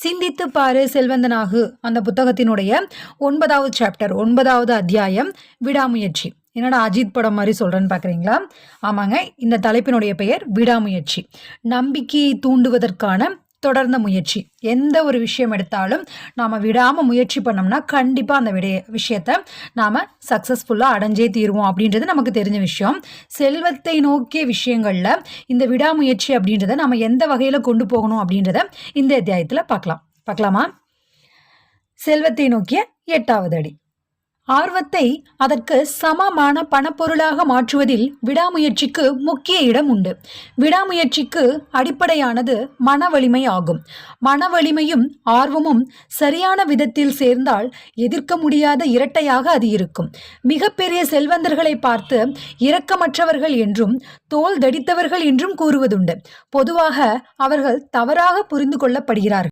சிந்தித்து பாரு செல்வந்தனாகு அந்த புத்தகத்தினுடைய 9வது சாப்டர் 9வது அத்தியாயம் விடாமுயற்சி. என்னடா அஜித் படம் மாதிரி சொல்றேன்னு பார்க்குறீங்களா? ஆமாங்க, இந்த தலைப்பினுடைய பெயர் விடாமுயற்சி. நம்பிக்கையை தூண்டுவதற்கான தொடர்ந்த முயற்சி. எந்த ஒரு விஷயம் எடுத்தாலும் நாம் விடாமல் முயற்சி பண்ணோம்னா கண்டிப்பாக அந்த விஷயத்தை நாம் சக்ஸஸ்ஃபுல்லாக அடைஞ்சே தீருவோம் அப்படின்றது நமக்கு தெரிஞ்ச விஷயம். செல்வத்தை நோக்கிய விஷயங்களில் இந்த விடாமுயற்சி அப்படின்றத நம்ம எந்த வகையில் கொண்டு போகணும் அப்படின்றத இந்த அத்தியாயத்தில் பார்க்கலாமா? செல்வத்தை நோக்கிய 8வது அடி. ஆர்வத்தை அதற்கு சமமான பணப்பொருளாக மாற்றுவதில் விடாமுயற்சிக்கு முக்கிய இடம் உண்டு. விடாமுயற்சிக்கு அடிப்படையானது மன வலிமை ஆகும். மன வலிமையும் ஆர்வமும் சரியான விதத்தில் சேர்ந்தால் எதிர்க்க முடியாத இரட்டையாக அது இருக்கும். மிகப்பெரிய செல்வந்தர்களை பார்த்து இரக்கமற்றவர்கள் என்றும் தோல் தடித்தவர்கள் என்றும் கூறுவதுண்டு. பொதுவாக அவர்கள் தவறாக புரிந்து கொள்ளப்படுகிறார்கள்.